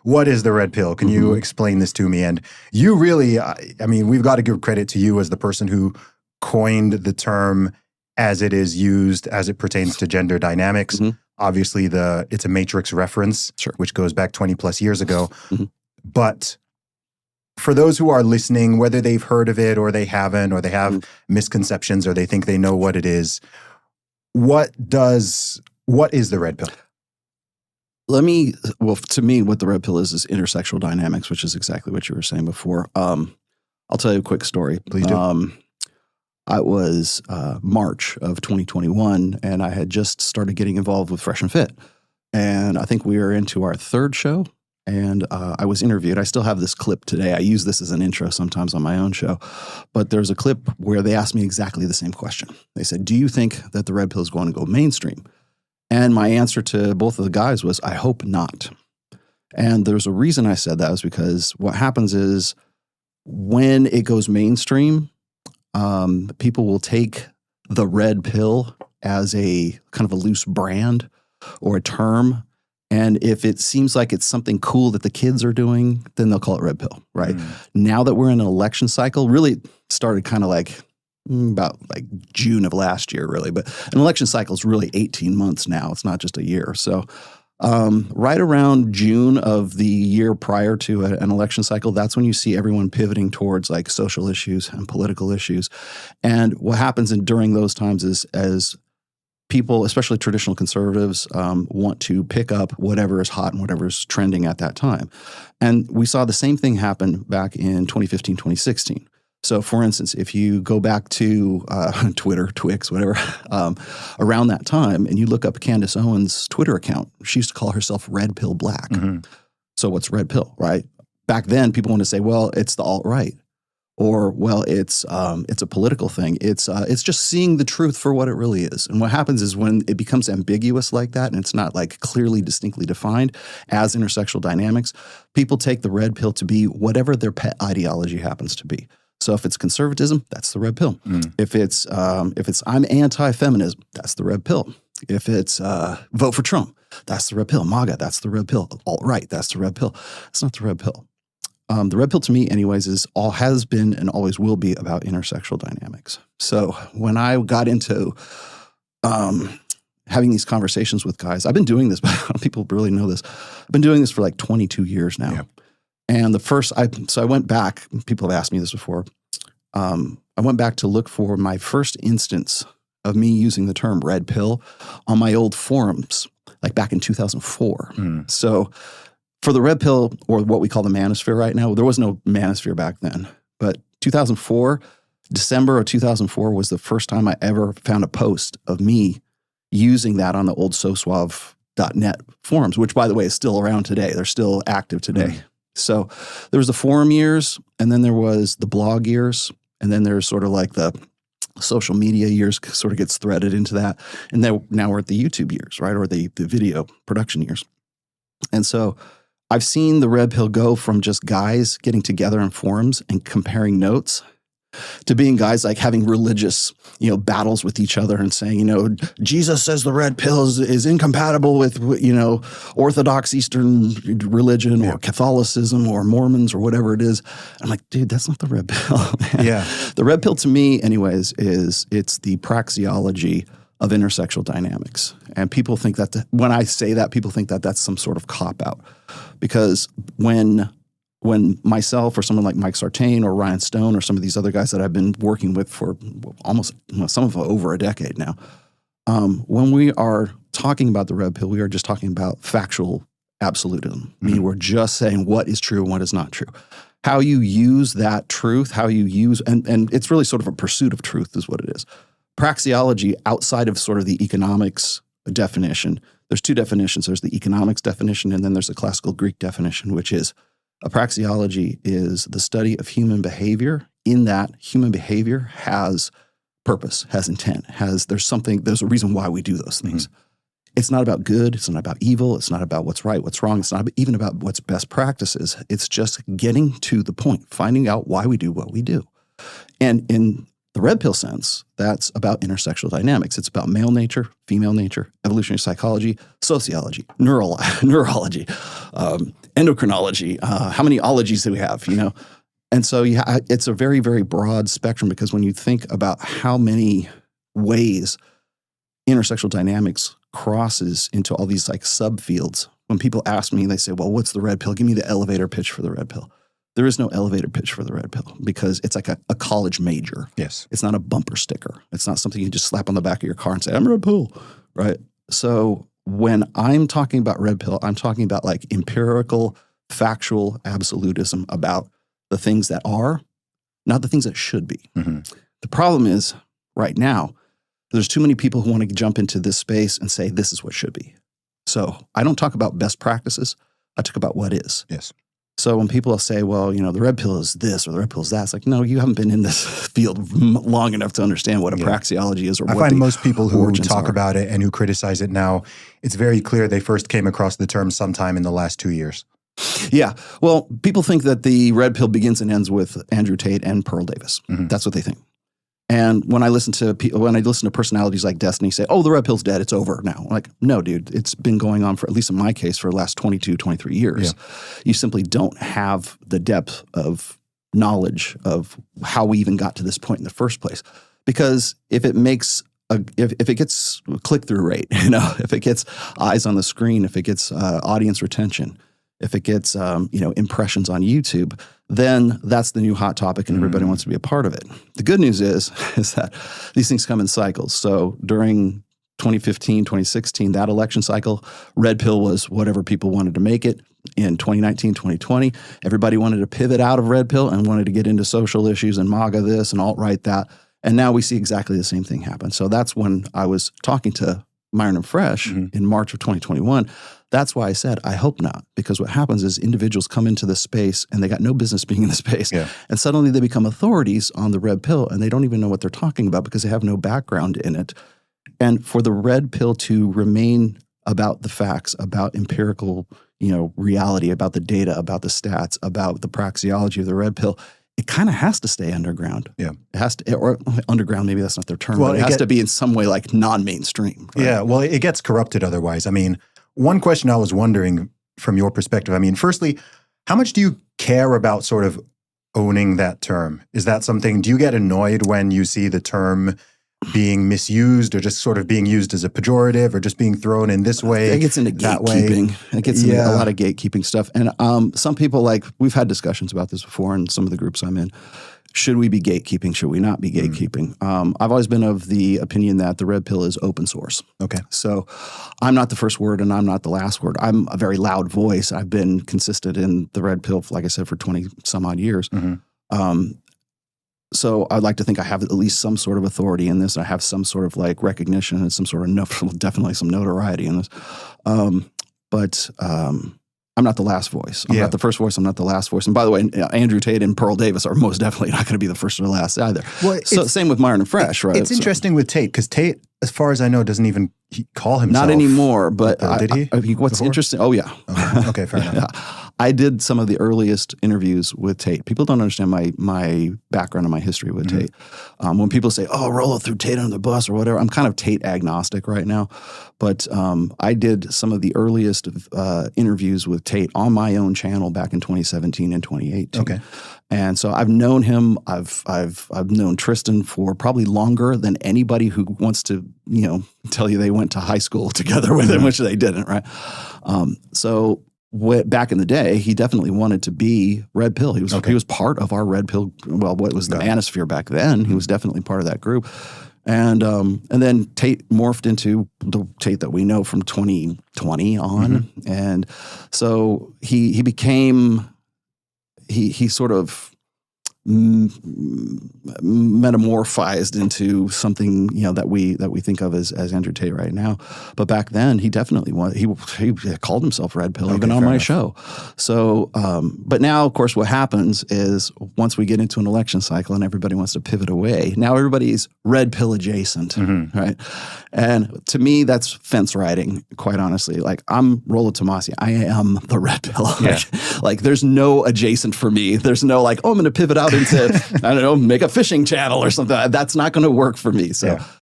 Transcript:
what is the red pill? Can you explain this to me? And you really, I mean, we've got to give credit to you as the person who coined the term as it is used as it pertains to gender dynamics. Obviously, it's a Matrix reference, which goes back 20 plus years ago. But for those who are listening, whether they've heard of it or they haven't, or they have misconceptions or they think they know what it is, what is the red pill? To me, what the red pill is intersexual dynamics, which is exactly what you were saying before. I'll tell you a quick story. Please do. I was March of 2021, and I had just started getting involved with Fresh and Fit. And I think we were into our third show, and I was interviewed. I still have this clip today. I use this as an intro sometimes on my own show. But there's a clip where they asked me exactly the same question. They said, do you think that the red pill is going to go mainstream? And my answer to both of the guys was, I hope not. And there's a reason I said that was because what happens is when it goes mainstream, people will take the red pill as a kind of a loose brand or a term. And if it seems like it's something cool that the kids are doing, then they'll call it red pill, right? Now that we're in an election cycle, really started kind of like about like June of last year, really. But an election cycle is really 18 months now. It's not just a year. So right around June of the year prior to an election cycle, that's when you see everyone pivoting towards like social issues and political issues. And what happens during those times is as people, especially traditional conservatives, want to pick up whatever is hot and whatever is trending at that time. And we saw the same thing happen back in 2015, 2016. So, for instance, if you go back to Twitter, Twix, whatever, around that time, and you look up Candace Owens' Twitter account, she used to call herself Red Pill Black. So what's red pill, right? Back then, people want to say, well, it's the alt-right. Or, well, it's a political thing. It's just seeing the truth for what it really is. And what happens is when it becomes ambiguous like that and it's not like clearly, distinctly defined as intersexual dynamics, people take the red pill to be whatever their pet ideology happens to be. So if it's conservatism, that's the red pill. If it's I'm anti-feminism, that's the red pill. If it's vote for Trump, that's the red pill. MAGA, that's the red pill. Alt-right, that's the red pill. It's not the red pill. The red pill to me anyways has been and always will be about intersexual dynamics. So when I got into having these conversations with guys, I've been doing this, but people really know this. I've been doing this for like 22 years now. Yep. And I went back, people have asked me this before, I went back to look for my first instance of me using the term red pill on my old forums, like back in 2004. So for the red pill, or what we call the manosphere right now, there was no manosphere back then, but 2004, December of 2004 was the first time I ever found a post of me using that on the old SoSuave.net forums, which by the way is still around today. They're still active today. So there was the forum years, and then there was the blog years, and then there's sort of like the social media years sort of gets threaded into that. And then now we're at the YouTube years, right? Or the video production years. And so I've seen the red pill go from just guys getting together in forums and comparing notes to being guys like having religious, battles with each other and saying, Jesus says the red pill is incompatible with, Orthodox Eastern religion or Catholicism or Mormons or whatever it is. I'm like, dude, that's not the red pill, man. Yeah. The red pill to me anyways it's the praxeology of intersexual dynamics. And people think that when I say that, people think that that's some sort of cop-out. Because when myself or someone like Mike Sartain or Ryan Stone or some of these other guys that I've been working with for almost some of them over a decade now, when we are talking about the red pill, we are just talking about factual absolutism. I mean, we're just saying what is true and what is not true. How you use that truth, and it's really sort of a pursuit of truth is what it is. Praxeology outside of sort of the economics definition, there's two definitions. There's the economics definition and then there's the classical Greek definition, which is a praxeology is the study of human behavior in that human behavior has purpose, has intent, there's a reason why we do those things. It's not about good. It's not about evil. It's not about what's right, what's wrong. It's not even about what's best practices. It's just getting to the point, finding out why we do what we do. And in The red pill sense, that's about intersexual dynamics. It's about male nature, female nature, evolutionary psychology, sociology, neurology, endocrinology. How many ologies do we have, you know? And so it's a very, very broad spectrum, because when you think about how many ways intersexual dynamics crosses into all these like subfields, when people ask me, they say, well, what's the red pill? Give me the elevator pitch for the red pill. There is no elevator pitch for the red pill, because it's like a college major. Yes. It's not a bumper sticker. It's not something you just slap on the back of your car and say, I'm red pill, right? So when I'm talking about red pill, I'm talking about like empirical, factual absolutism about the things that are, not the things that should be. Mm-hmm. The problem is right now, there's too many people who want to jump into this space and say, this is what should be. So I don't talk about best practices. I talk about what is. Yes. So when people say, well, you know, the red pill is this or the red pill is that, it's like, no, you haven't been in this field long enough to understand what a praxeology is, or I what find most people who talk are. about it and who criticize it now, it's very clear they first came across the term sometime in the last 2 years. Yeah. Well, people think that the red pill begins and ends with Andrew Tate and Pearl Davis. Mm-hmm. That's what they think. And when I listen to personalities like Destiny say, oh, the red pill's dead, it's over now. I'm like, no, dude, it's been going on for, at least in my case, for the last 22, 23 years. Yeah. You simply don't have the depth of knowledge of how we even got to this point in the first place. Because if it makes if it gets click-through rate, you know, if it gets eyes on the screen, if it gets audience retention, if it gets impressions on YouTube, then that's the new hot topic and everybody wants to be a part of it. The good news is that these things come in cycles. So during 2015, 2016, that election cycle, red pill was whatever people wanted to make it. In 2019, 2020, everybody wanted to pivot out of red pill and wanted to get into social issues and MAGA this and alt-right that. And now we see exactly the same thing happen. So that's when I was talking to Myron and Fresh in March of 2021. That's why I said, I hope not, because what happens is individuals come into this space and they got no business being in the space. Yeah. And suddenly they become authorities on the red pill and they don't even know what they're talking about because they have no background in it. And for the red pill to remain about the facts, about empirical, reality, about the data, about the stats, about the praxeology of the red pill, it kind of has to stay underground. Yeah. It has to, or underground, maybe that's not their term, but it has to be in some way like non-mainstream. Right? Yeah, well, it gets corrupted otherwise. I mean, one question I was wondering from your perspective, I mean, firstly, how much do you care about sort of owning that term? Is that something, do you get annoyed when you see the term being misused or just sort of being used as a pejorative or just being thrown in this way? It gets into gatekeeping. It gets into a lot of gatekeeping stuff. And some people, we've had discussions about this before in some of the groups I'm in. Should we be gatekeeping? Should we not be gatekeeping? I've always been of the opinion that the red pill is open source. Okay. So I'm not the first word and I'm not the last word. I'm a very loud voice. I've been consistent in the red pill, like I said, for 20 some odd years. So I'd like to think I have at least some sort of authority in this. I have some sort of recognition and some sort of definitely some notoriety in this. But I'm not the last voice. I'm not the first voice. I'm not the last voice. And by the way, Andrew Tate and Pearl Davis are most definitely not going to be the first or the last either. Well, so same with Myron and Fresh, right? It's interesting with Tate because Tate, as far as I know, doesn't even call himself. Not anymore, but did he? What's interesting? Oh yeah. Okay, fair enough. Yeah. I did some of the earliest interviews with Tate. People don't understand my background and my history with Tate. When people say, "Oh, Rollo threw Tate under the bus" or whatever, I'm kind of Tate agnostic right now. But I did some of the earliest interviews with Tate on my own channel back in 2017 and 2018. Okay. And so I've known him. I've known Tristan for probably longer than anybody who wants to tell you they went to high school together with him, which they didn't, right? So back in the day, he definitely wanted to be red pill. He was part of our red pill. Well, what was the manosphere back then? He was definitely part of that group. And then Tate morphed into the Tate that we know from 2020 on, and so he became. He sort of metamorphized into something that we think of as Andrew Tate right now. But back then, he definitely he called himself Red Pill even on my show. So, but now, of course, what happens is once we get into an election cycle and everybody wants to pivot away, now everybody's Red Pill adjacent, right? And to me, that's fence riding. Quite honestly, I'm Rollo Tomassi. I am the Red Pill. Yeah. Like there's no adjacent for me. There's no I'm going to pivot out into, I don't know, make a fishing channel or something. That's not going to work for me. So